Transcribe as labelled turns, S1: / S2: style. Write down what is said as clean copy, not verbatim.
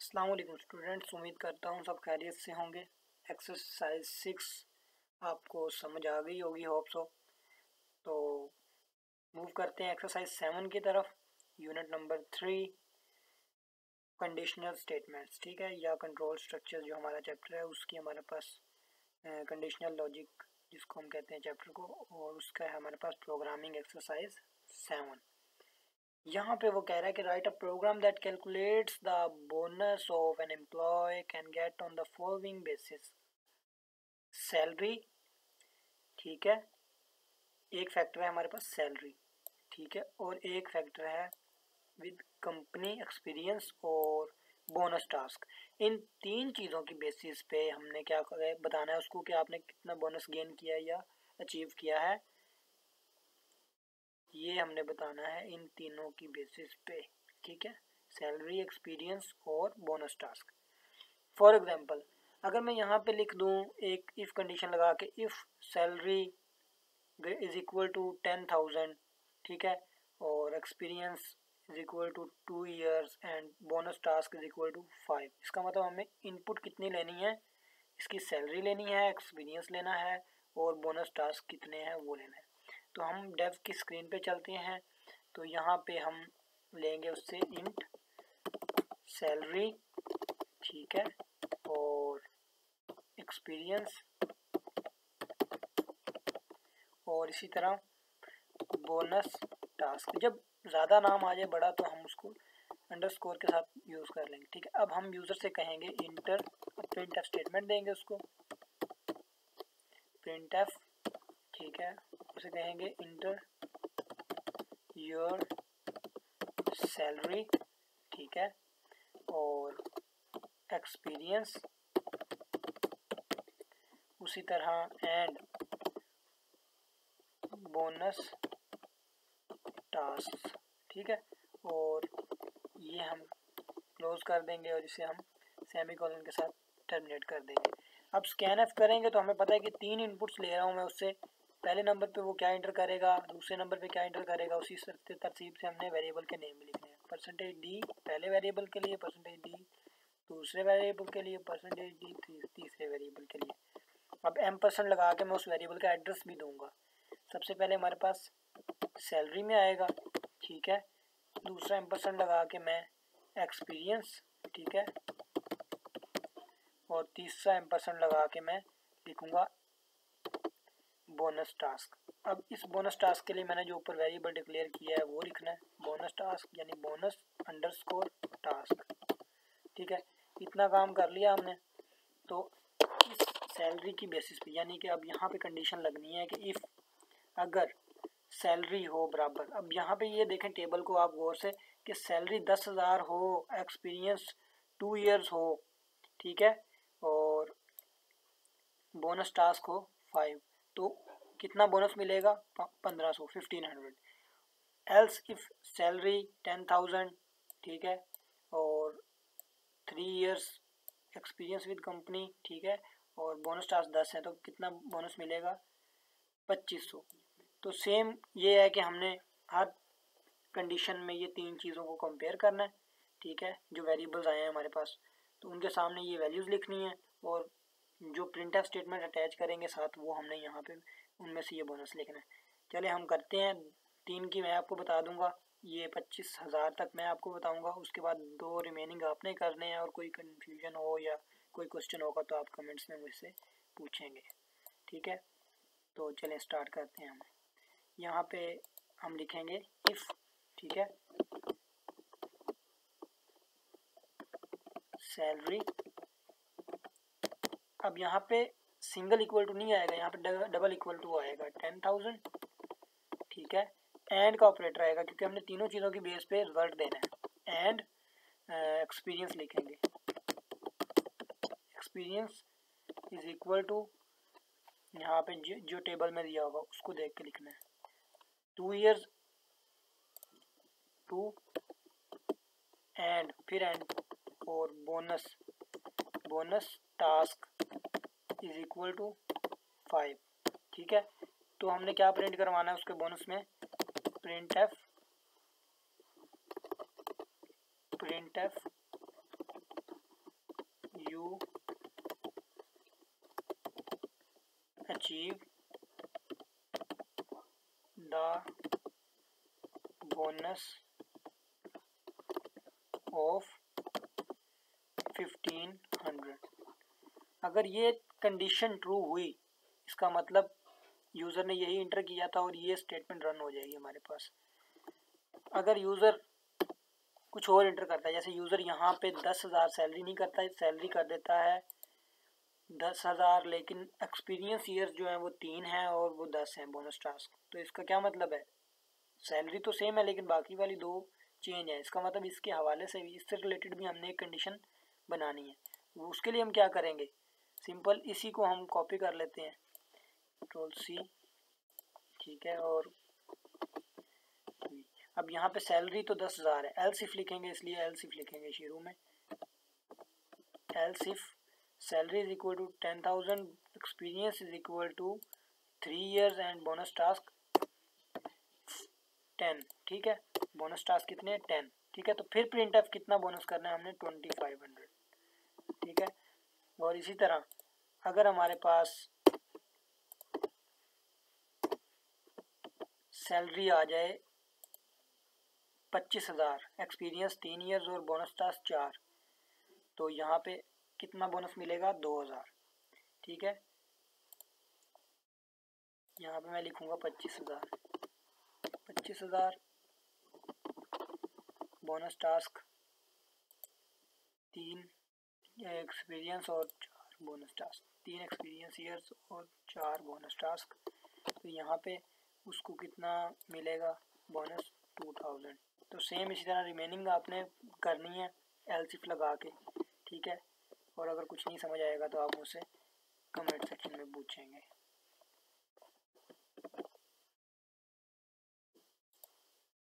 S1: अस्सलाम वालेकुम स्टूडेंट्स, उम्मीद करता हूँ सब खैरियत से होंगे। एक्सरसाइज 6 आपको समझ आ गई होगी, होप सो। तो मूव करते हैं एक्सरसाइज 7 की तरफ। यूनिट नंबर 3 कंडीशनल स्टेटमेंट्स, ठीक है, या कंट्रोल स्ट्रक्चर जो हमारा चैप्टर है उसकी हमारे पास कंडीशनल लॉजिक जिसको हम कहते हैं चैप्टर को, और उसका है हमारे पास प्रोग्रामिंग एक्सरसाइज 7। यहाँ पे वो कह रहा है कि write a program that calculates the bonus of an employee can get on the following basis. Salary, ठीक है, एक फैक्टर है हमारे पास सैलरी, ठीक है, और एक फैक्टर है विद कंपनी एक्सपीरियंस और बोनस टास्क। इन तीन चीज़ों की बेसिस पे हमने क्या बताना है उसको कि आपने कितना बोनस गेन किया या अचीव किया है, ये हमने बताना है इन तीनों की बेसिस पे, ठीक है, सैलरी, एक्सपीरियंस और बोनस टास्क। फॉर एग्जांपल अगर मैं यहाँ पे लिख दूँ एक इफ़ कंडीशन लगा के, if salary is equal to 10,000, ठीक है, और experience is equal to 2 years and bonus task is equal to 5। इसका मतलब हमें इनपुट कितनी लेनी है, इसकी सैलरी लेनी है, एक्सपीरियंस लेना है और बोनस टास्क कितने हैं वो लेना है। तो हम डेव की स्क्रीन पे चलते हैं। तो यहाँ पे हम लेंगे उससे इंट सैलरी, ठीक है, और एक्सपीरियंस और इसी तरह बोनस टास्क। जब ज़्यादा नाम आ जाए बड़ा तो हम उसको अंडरस्कोर के साथ यूज़ कर लेंगे, ठीक है। अब हम यूज़र से कहेंगे इंटर, प्रिंट एफ स्टेटमेंट देंगे उसको, प्रिंट एफ, ठीक है, उसे कहेंगे इंटर योर सैलरी, ठीक है, और एक्सपीरियंस उसी तरह एंड बोनस टास्क, ठीक है, और ये हम क्लोज कर देंगे और इसे हम सेमीकोलन के साथ टर्मिनेट कर देंगे। अब स्कैन एफ करेंगे तो हमें पता है कि 3 इनपुट्स ले रहा हूँ मैं उससे। पहले नंबर पे वो क्या इंटर करेगा, दूसरे नंबर पे क्या इंटर करेगा, उसी तरतीब से हमने वेरिएबल के नेम भी लिखने हैं। परसेंटेज डी पहले वेरिएबल के लिए, परसेंटेज डी दूसरे वेरिएबल के लिए, परसेंटेज डी तीसरे वेरिएबल के लिए। अब एम% लगा के मैं उस वेरिएबल का एड्रेस भी दूंगा। सबसे पहले हमारे पास सैलरी में आएगा, ठीक है, दूसरा एम% लगा के मैं एक्सपीरियंस, ठीक है, और तीसरा एम% लगा के मैं लिखूंगा बोनस टास्क। अब इस बोनस टास्क के लिए मैंने जो ऊपर वेरिएबल डिक्लेयर किया है वो लिखना है, बोनस टास्क यानी बोनस अंडरस्कोर टास्क, ठीक है। इतना काम कर लिया हमने। तो इस सैलरी की बेसिस पे, यानी कि अब यहाँ पे कंडीशन लगनी है कि इफ़ अगर सैलरी हो बराबर, अब यहाँ पे ये देखें टेबल को आप गौर से, कि सैलरी 10,000 हो, एक्सपीरियंस 2 years हो, ठीक है, और बोनस टास्क हो 5, तो कितना बोनस मिलेगा, 1500, 1500। एल्स इफ सैलरी 10,000, ठीक है, और 3 years एक्सपीरियंस विद कंपनी, ठीक है, और बोनस टास्क 10 है, तो कितना बोनस मिलेगा, 2500। तो सेम ये है कि हमने हर कंडीशन में ये तीन चीज़ों को कंपेयर करना है, ठीक है, जो वेरिएबल्स आए हैं हमारे पास तो उनके सामने ये वैल्यूज़ लिखनी है, और जो प्रिंट एफ स्टेटमेंट अटैच करेंगे साथ वो हमने यहाँ पे उनमें से ये बोनस लिखना है। चलिए हम करते हैं। 3 की मैं आपको बता दूंगा, ये 25,000 तक मैं आपको बताऊंगा, उसके बाद 2 रिमेनिंग आपने करने हैं, और कोई कन्फ्यूजन हो या कोई क्वेश्चन होगा तो आप कमेंट्स में मुझसे पूछेंगे, ठीक है। तो चलें स्टार्ट करते हैं। हम यहाँ पे हम लिखेंगे इफ़, ठीक है, सैलरी। अब यहाँ पे सिंगल इक्वल टू नहीं आएगा, यहाँ पे डबल इक्वल टू आएगा, 10,000, ठीक है, एंड का ऑपरेटर आएगा क्योंकि हमने तीनों चीज़ों की बेस पे रिजल्ट देना है। एंड एक्सपीरियंस लिखेंगे, एक्सपीरियंस इज इक्वल टू, यहाँ पे जो टेबल में दिया होगा उसको देख के लिखना है, 2 years 2 एंड फिर एंड और bonus task is equal to 5, ठीक है। तो हमने क्या प्रिंट करवाना है उसके बोनस में, print F achieve the bonus of 1500। अगर ये कंडीशन ट्रू हुई, इसका मतलब यूज़र ने यही इंटर किया था और ये स्टेटमेंट रन हो जाएगी हमारे पास। अगर यूज़र कुछ और इंटर करता है, जैसे यूज़र यहाँ पे 10,000 सैलरी नहीं करता है, सैलरी कर देता है 10,000, लेकिन एक्सपीरियंस ईयर्स जो है वो 3 हैं और वो 10 हैं बोनस टास्क। तो इसका क्या मतलब है, सैलरी तो सेम है लेकिन बाकी वाली 2 चेंज है। इसका मतलब इसके हवाले से भी, इससे रिलेटेड भी हमने एक कंडीशन बनानी है। उसके लिए हम क्या करेंगे, सिंपल इसी को हम कॉपी कर लेते हैं, Ctrl+C, ठीक है। और अब यहाँ पे सैलरी तो 10,000 है, एल्स इफ लिखेंगे, इसलिए एल्स इफ लिखेंगे शुरू में। Else if salary is equal to 10,000, experience is equal to 3 years and bonus task 10, ठीक है। बोनस टास्क कितने, 10, ठीक है। तो फिर प्रिंट एफ कितना बोनस करना है हमने, 2500, ठीक है। और इसी तरह अगर हमारे पास सैलरी आ जाए 25,000, एक्सपीरियंस 3 years और बोनस टास्क 4, तो यहाँ पे कितना बोनस मिलेगा, 2,000, ठीक है। यहाँ पे मैं लिखूँगा 25,000 बोनस टास्क 3 एक्सपीरियंस और 4 बोनस टास्क, 3 एक्सपीरियंस ईयर्स और 4 बोनस टास्क। तो यहाँ पे उसको कितना मिलेगा बोनस, 2,000। तो सेम इसी तरह रिमेनिंग आपने करनी है एल्स इफ लगा के, ठीक है। और अगर कुछ नहीं समझ आएगा तो आप मुझसे कमेंट सेक्शन में पूछेंगे।